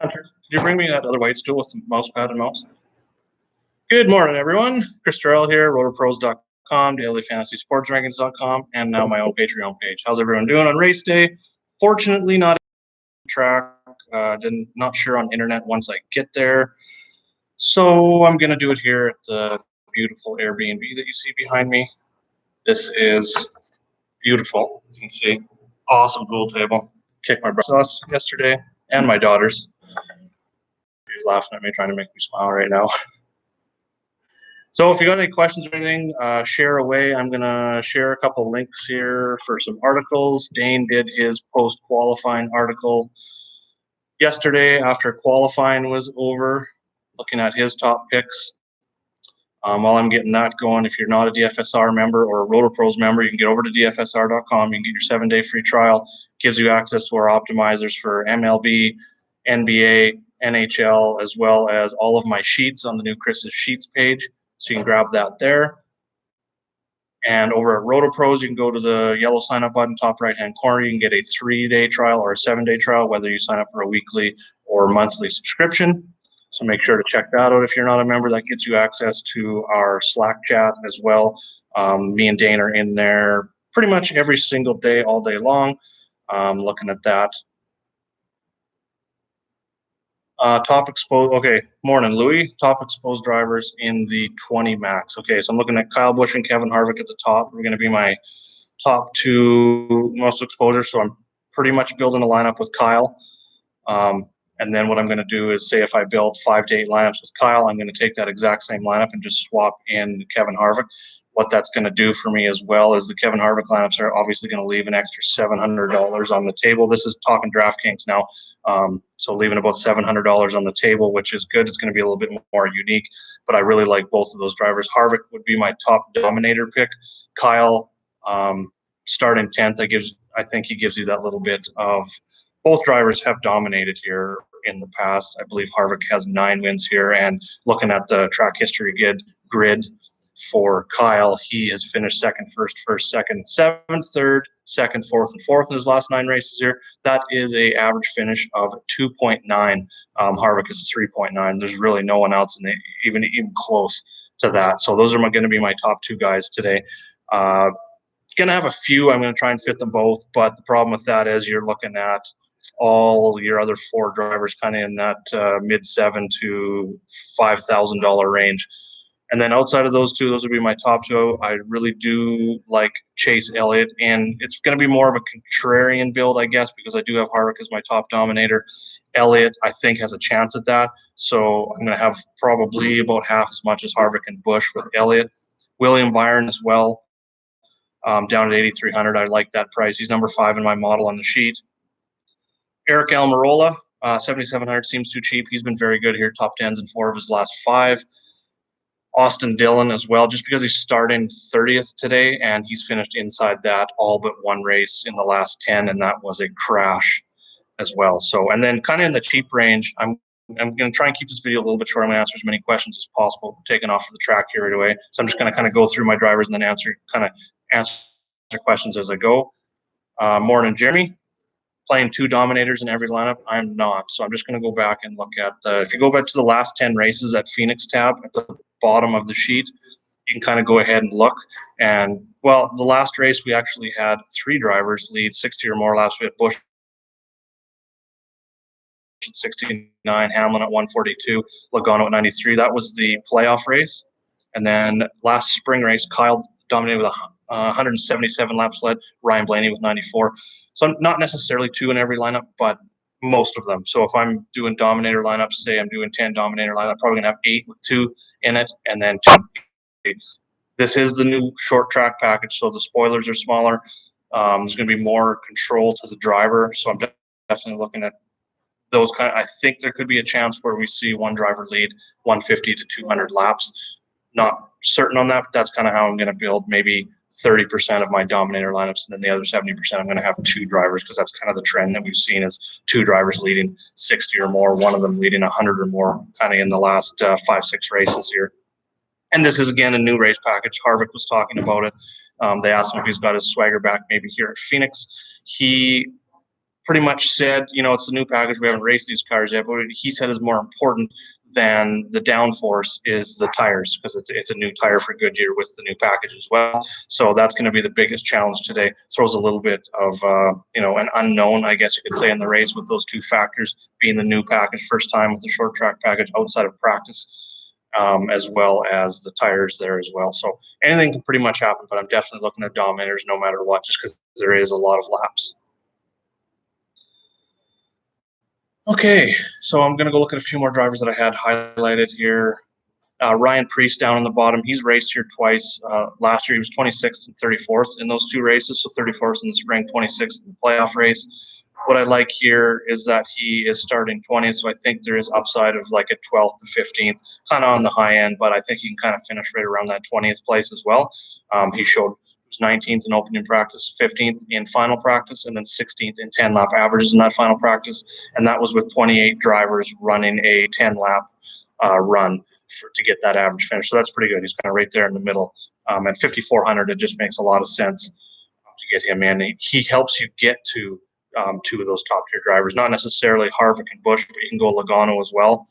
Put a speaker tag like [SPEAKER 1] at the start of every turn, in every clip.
[SPEAKER 1] Hunter, could you bring me that other white stool with some mouse pad and mouse? Good morning, everyone. Chris Terrell here, rotorpros.com, dailyfantasysportsrankings.com, and now my own Patreon page. How's everyone doing on race day? Fortunately, not track. Not sure on internet once I get there. So I'm going to do it here at the beautiful Airbnb that you see behind me. This is beautiful, as you can see. Awesome pool table. Kicked my brother's yesterday and my daughter's. He's laughing at me, trying to make me smile right now. So if you got any questions or anything, share away. I'm going to share a couple links here for some articles. Dane did his post-qualifying article yesterday after qualifying was over, looking at his top picks. While I'm getting that going, if you're not a DFSR member or a RotoPros member, you can get over to DFSR.com. You can get your 7-day free trial. It gives you access to our optimizers for MLB, NBA, NHL, as well as all of my sheets on the new Chris's Sheets page. So you can grab that there. And over at RotoPros, you can go to the yellow sign up button, top right-hand corner. You can get a 3-day trial or a 7-day trial, whether you sign up for a weekly or monthly subscription. So make sure to check that out if you're not a member. That gets you access to our Slack chat as well. Me and Dane are in there pretty much every single day, all day long, looking at that. Top exposed. Okay, morning, Louis. Top exposed drivers in the 20 max. Okay, so I'm looking at Kyle Busch and Kevin Harvick at the top. We're going to be my top two most exposure. So I'm pretty much building a lineup with Kyle. And then what I'm going to do is say if I build 5 to 8 lineups with Kyle, I'm going to take that exact same lineup and just swap in Kevin Harvick. What that's going to do for me as well is the Kevin Harvick lineups are obviously going to leave an extra $700 on the table. This is talking DraftKings now. So leaving about $700 on the table, which is good. It's going to be a little bit more unique, but I really like both of those drivers. Harvick would be my top dominator pick. Kyle, starting 10th, I think he gives you that little bit of both drivers have dominated here in the past. I believe Harvick has 9 wins here, and looking at the track history grid for Kyle, he has finished second, first, second, seventh, third, second, fourth, and fourth in his last 9 races here. That is a average finish of 2.9. Harvick is 3.9. There's really no one else even close to that. So those are going to be my top 2 guys today. Going to have a few. I'm going to try and fit them both, but the problem with that is you're looking at all your other 4 drivers kind of in that mid-$7,000 to $5,000 range. And then outside of those 2, those would be my top 2. I really do like Chase Elliott, and it's going to be more of a contrarian build, I guess, because I do have Harvick as my top dominator. Elliott, I think, has a chance at that. So I'm going to have probably about half as much as Harvick and Busch with Elliott. William Byron as well, down at 8,300. I like that price. He's number 5 in my model on the sheet. Eric Almirola, 7,700 seems too cheap. He's been very good here, top 10s in 4 of his last 5. Austin Dillon as well, just because he's starting 30th today, and he's finished inside that all but 1 race in the last 10, and that was a crash as well. So, and then kind of in the cheap range, I'm going to try and keep this video a little bit short. I'm going to answer as many questions as possible, taking off of the track here right away. So I'm just going to kind of go through my drivers and then answer questions as I go. Morning, Jeremy. Playing 2 dominators in every lineup? I'm not. So I'm just going to go back and look at if you go back to the last 10 races at Phoenix tab at the bottom of the sheet, you can kind of go ahead and look. And, well, the last race we actually had 3 drivers lead 60 or more laps. We had Busch at 69, Hamlin at 142, Logano at 93. That was the playoff race. And then last spring race, Kyle dominated with 177 laps led, Ryan Blaney with 94. So not necessarily 2 in every lineup, but most of them. So if I'm doing dominator lineups, say I'm doing 10 dominator lineup, I'm probably going to have 8 with 2 in it, and then 2. This is the new short track package, so the spoilers are smaller. There's going to be more control to the driver, so I'm definitely looking at those kind of, I think there could be a chance where we see one driver lead 150 to 200 laps. Not certain on that, but that's kind of how I'm going to build maybe 30% of my dominator lineups, and then the other 70% I'm going to have 2 drivers, because that's kind of the trend that we've seen is 2 drivers leading 60 or more, one of them leading 100 or more kind of in the last 5-6 races here. And this is, again, a new race package. Harvick was talking about it. They asked him if he's got his swagger back maybe here at Phoenix. He pretty much said, it's a new package. We haven't raced these cars yet, but what he said is more important than the downforce is the tires, because it's a new tire for Goodyear with the new package as well. So that's going to be the biggest challenge today. Throws a little bit of an unknown, I guess you could say, in the race, with those two factors being the new package, first time with the short track package outside of practice, as well as the tires there as well. So anything can pretty much happen, but I'm definitely looking at Dominators no matter what, just because there is a lot of laps. Okay, so I'm going to go look at a few more drivers that I had highlighted here. Ryan Preece down on the bottom. He's raced here twice. Last year he was 26th and 34th in those two races, so 34th in the spring, 26th in the playoff race. What I like here is that he is starting 20th, so I think there is upside of like a 12th to 15th, kind of on the high end, but I think he can kind of finish right around that 20th place as well. He showed was 19th in opening practice, 15th in final practice, and then 16th in 10-lap averages in that final practice. And that was with 28 drivers running a 10-lap run to get that average finish. So that's pretty good. He's kind of right there in the middle. At 5,400, it just makes a lot of sense to get him in. He helps you get to two of those top-tier drivers, not necessarily Harvick and Busch, but you can go Logano as well.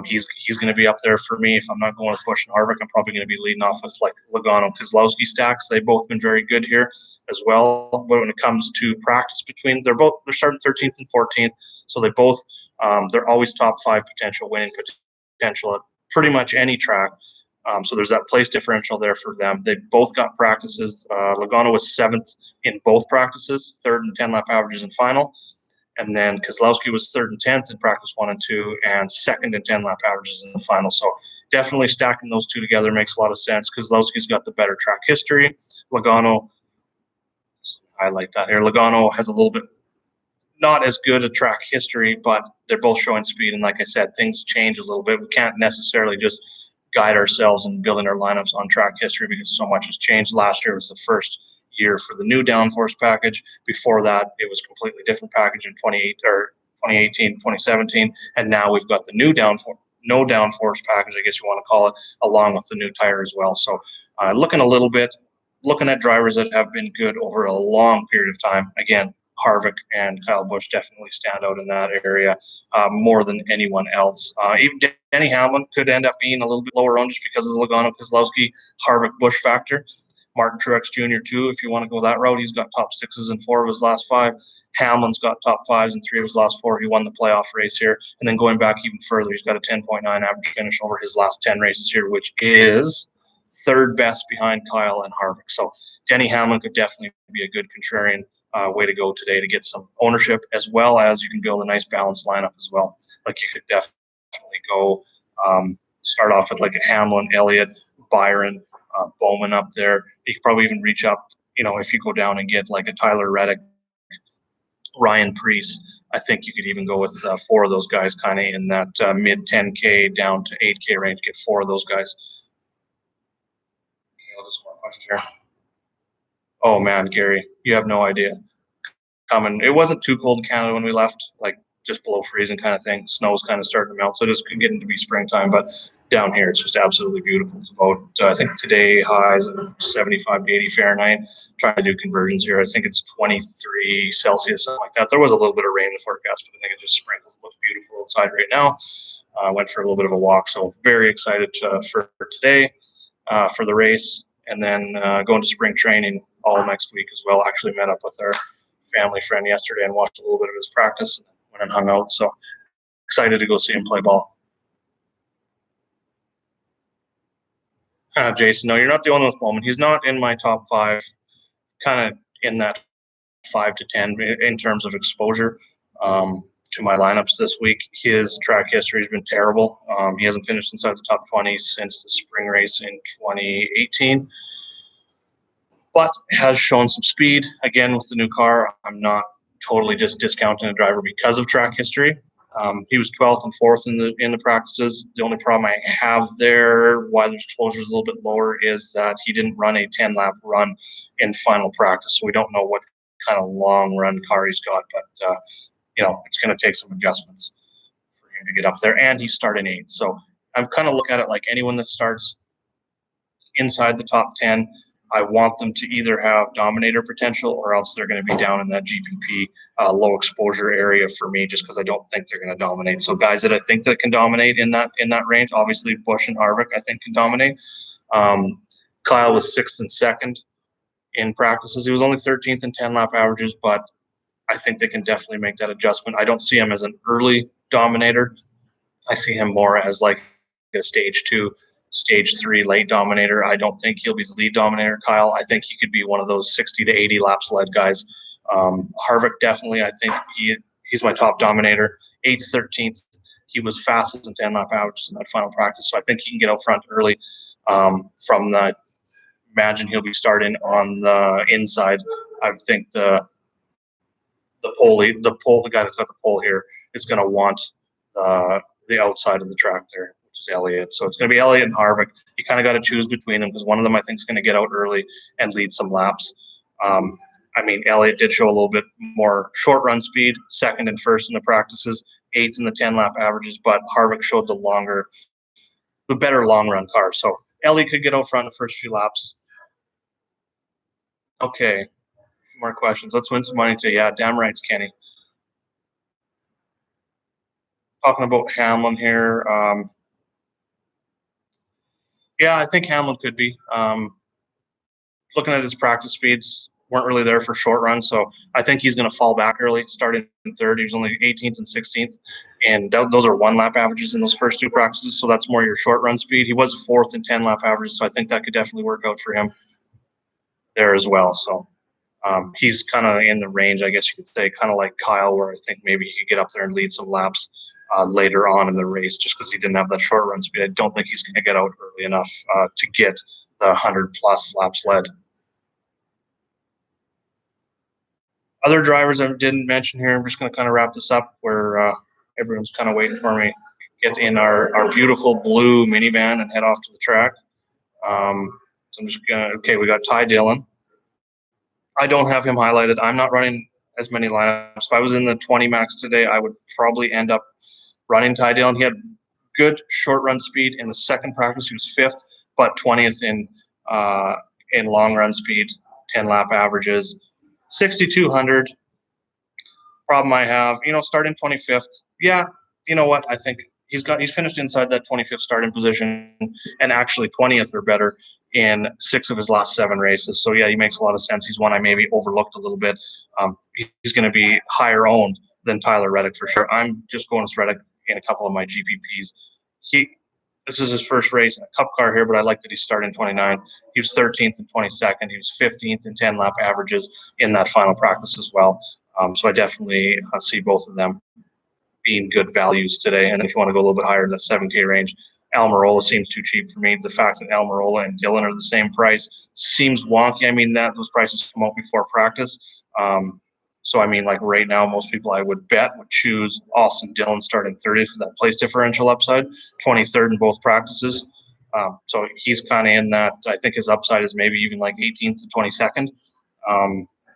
[SPEAKER 1] He's going to be up there for me. If I'm not going with Busch and Harvick, I'm probably going to be leading off with like Logano, Keselowski stacks. They've both been very good here as well. But when it comes to practice they're starting 13th and 14th, so they're always top 5 potential winning potential at pretty much any track. So there's that place differential there for them. They both got practices. Logano was 7th in both practices, 3rd in 10-lap averages in final. And then Keselowski was 3rd and 10th in practice 1 and 2, and 2nd in 10-lap averages in the final. So definitely stacking those two together makes a lot of sense. Keselowski's got the better track history. Logano, highlight that here. Logano has a little bit not as good a track history, but they're both showing speed. And like I said, things change a little bit. We can't necessarily just guide ourselves in building our lineups on track history because so much has changed. Last year was the first year for the new downforce package. Before that, it was a completely different package in 2018, 2017, and now we've got the new no downforce package, I guess you want to call it, along with the new tire as well. So looking at drivers that have been good over a long period of time. Again, Harvick and Kyle Busch definitely stand out in that area more than anyone else. Even Denny Hamlin could end up being a little bit lower on just because of the Logano, Keselowski, Harvick, Busch factor. Martin Truex Jr. too, if you want to go that route. He's got top 6s in 4 of his last 5. Hamlin's got top 5s in 3 of his last 4. He won the playoff race here. And then going back even further, he's got a 10.9 average finish over his last 10 races here, which is 3rd best behind Kyle and Harvick. So Denny Hamlin could definitely be a good contrarian way to go today to get some ownership, as well as you can build a nice balanced lineup as well. Like you could definitely go start off with like a Hamlin, Elliott, Byron, Bowman up there. You could probably even reach up, if you go down and get like a Tyler Reddick, Ryan Preece. I think you could even go with 4 of those guys kind of in that mid 10K down to 8K range, get 4 of those guys. Okay, some more questions here. Oh man, Gary, you have no idea. It wasn't too cold in Canada when we left, like just below freezing kind of thing. Snow's kind of starting to melt, so it is getting to be springtime. But down here, it's just absolutely beautiful. It's about, I think today highs of 75 to 80 Fahrenheit. Trying to do conversions here. I think it's 23 Celsius, something like that. There was a little bit of rain in the forecast, but I think it just sprinkled. It looks beautiful outside right now. Went for a little bit of a walk, so very excited for today, for the race, and then going to spring training all next week as well. Actually met up with our family friend yesterday and watched a little bit of his practice and went and hung out. So excited to go see him play ball. Jason, no, you're not the only one with Bowman. He's not in my top 5, kind of in that 5 to 10 in terms of exposure to my lineups this week. His track history has been terrible. He hasn't finished inside the top 20 since the spring race in 2018. But has shown some speed. Again, with the new car, I'm not totally just discounting a driver because of track history. He was 12th and 4th in the practices. The only problem I have there, why the exposure is a little bit lower, is that he didn't run a 10-lap run in final practice. So we don't know what kind of long run car he's got, but it's going to take some adjustments for him to get up there. And he's starting 8th. So I'm kind of look at it like anyone that starts inside the top 10. I want them to either have dominator potential or else they're going to be down in that GPP low exposure area for me, just because I don't think they're going to dominate. So guys that I think that can dominate in that range, obviously Busch and Harvick I think can dominate. Kyle was 6th and 2nd in practices. He was only 13th in 10 lap averages, but I think they can definitely make that adjustment. I don't see him as an early dominator. I see him more as like a stage 2, stage 3 late dominator. I don't think he'll be the lead dominator, Kyle. I think he could be one of those 60 to 80 laps led guys. Harvick definitely, I think he's my top dominator. 8th, 13th. He was fastest in 10 lap averages in that final practice, so I think he can get out front early. From the imagine he'll be starting on the inside. I think the guy that's got the pole here is going to want the outside of the track there, which is Elliott. So it's going to be Elliott and Harvick. You kind of got to choose between them because one of them I think is going to get out early and lead some laps. I mean, Elliott did show a little bit more short run speed, 2nd and 1st in the practices, 8th in the 10 lap averages, but Harvick showed the better long run car. So Elliott could get out front in the first few laps. Okay, more questions. Let's win some money today. Yeah, damn right, Kenny. Talking about Hamlin here. Yeah, I think Hamlin could be. Looking at his practice speeds, weren't really there for short runs, so I think he's going to fall back early, starting in 3rd. He was only 18th and 16th, and those are 1 lap averages in those first 2 practices, so that's more your short run speed. He was 4th in 10 lap averages, so I think that could definitely work out for him there as well. So he's kind of in the range, I guess you could say, kind of like Kyle, where I think maybe he could get up there and lead some laps later on in the race just because he didn't have that short run speed. I don't think he's going to get out early enough to get the 100-plus laps led. Other drivers I didn't mention here, I'm just going to kind of wrap this up where everyone's kind of waiting for me to get in our beautiful blue minivan and head off to the track. So I'm just going to, okay, we got Ty Dillon. I don't have him highlighted. I'm not running as many lineups. If I was in the 20 max today, I would probably end up running Ty Dillon. He had good short run speed in the 2nd practice. He was 5th, but 20th in long run speed, 10 lap averages, 6,200. Problem I have, starting 25th. Yeah, you know what? I think he's finished inside that 25th starting position and actually 20th or better in 6 of his last 7 races. So yeah, he makes a lot of sense. He's one I maybe overlooked a little bit. He's going to be higher owned than Tyler Reddick for sure. I'm just going with Reddick in a couple of my GPPs. This is his first race in a Cup car here, but I like that he's starting 29. He was 13th and 22nd. He was 15th in 10 lap averages in that final practice as well. So I definitely see both of them being good values today. And if you want to go a little bit higher in the 7K range, Almirola seems too cheap for me. The fact that Almirola and Dillon are the same price seems wonky. I mean, those prices come out before practice. So, I mean, like right now, most people I would bet would choose Austin Dillon starting 30th because that place differential upside, 23rd in both practices. So he's kind of in that. I think his upside is maybe even like 18th to 22nd,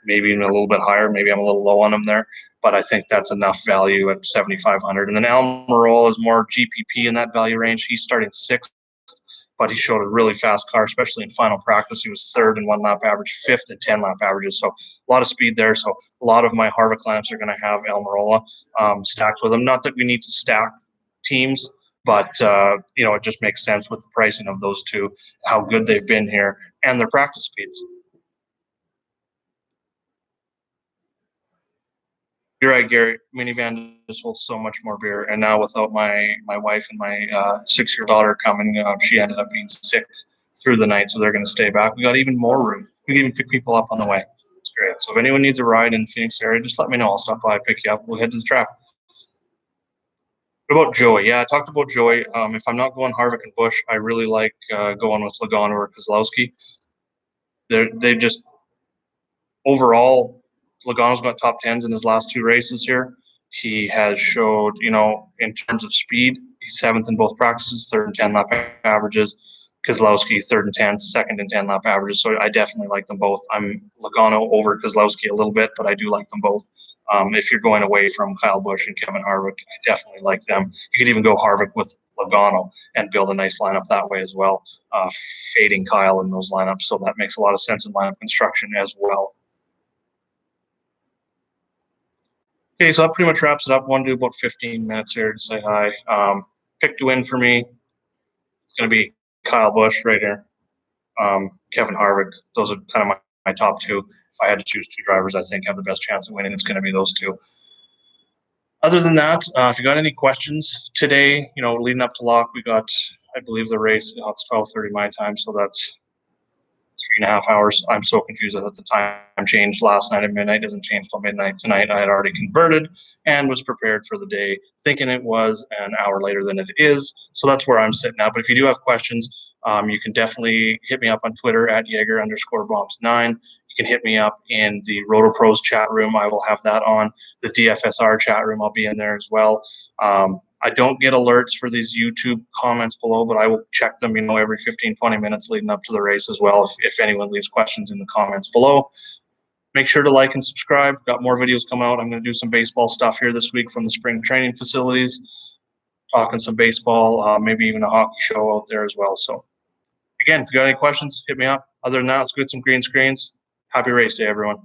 [SPEAKER 1] maybe even a little bit higher. Maybe I'm a little low on him there, but I think that's enough value at 7,500. And then Almirola is more GPP in that value range. He's starting 6th. But he showed a really fast car, especially in final practice. He was 3rd in 1 lap average, 5th in 10 lap averages. So a lot of speed there. So a lot of my Harvick lineups are going to have Almirola stacked with him. Not that we need to stack teams, but it just makes sense with the pricing of those two, how good they've been here, and their practice speeds. You're right, Gary. Minivan just holds so much more beer. And now without my wife and my 6-year-old daughter coming, she ended up being sick through the night, so they're going to stay back. We got even more room. We can even pick people up on the way. It's great. So if anyone needs a ride in Phoenix area, just let me know. I'll stop by, pick you up. We'll head to the track. What about Joey? Yeah, I talked about Joey. If I'm not going Harvick and Busch, I really like going with Logano or Keselowski. They just overall, Logano's got top 10s in his last 2 races here. He has showed, in terms of speed, he's 7th in both practices, 3rd in 10 lap averages. Keselowski, 3rd and 10th, 2nd in 10 lap averages. So I definitely like them both. I'm Logano over Keselowski a little bit, but I do like them both. If you're going away from Kyle Busch and Kevin Harvick, I definitely like them. You could even go Harvick with Logano and build a nice lineup that way as well. fading Kyle in those lineups. So that makes a lot of sense in lineup construction as well. Okay, so that pretty much wraps it up. Want to do about 15 minutes here to say hi. Pick to win for me. It's going to be Kyle Busch right here. Kevin Harvick. Those are kind of my top two. If I had to choose two drivers, I think have the best chance of winning, it's going to be those two. Other than that, if you got any questions today, leading up to lock, we got, I believe the race, it's 12:30 my time, so that's 3.5 hours. I'm so confused that the time changed last night at midnight. It doesn't change till midnight tonight. I had already converted and was prepared for the day, thinking it was an hour later than it is. So that's where I'm sitting at. But if you do have questions, you can definitely hit me up on Twitter at Jaeger_Bombs9. You can hit me up in the Roto Pros chat room. I will have that on. The DFSR chat room, I'll be in there as well. I don't get alerts for these YouTube comments below, but I will check them, every 15, 20 minutes leading up to the race as well. If anyone leaves questions in the comments below, make sure to like and subscribe. Got more videos coming out. I'm going to do some baseball stuff here this week from the spring training facilities, talking some baseball, maybe even a hockey show out there as well. So again, if you got any questions, hit me up. Other than that, let's get some green screens. Happy race day, everyone.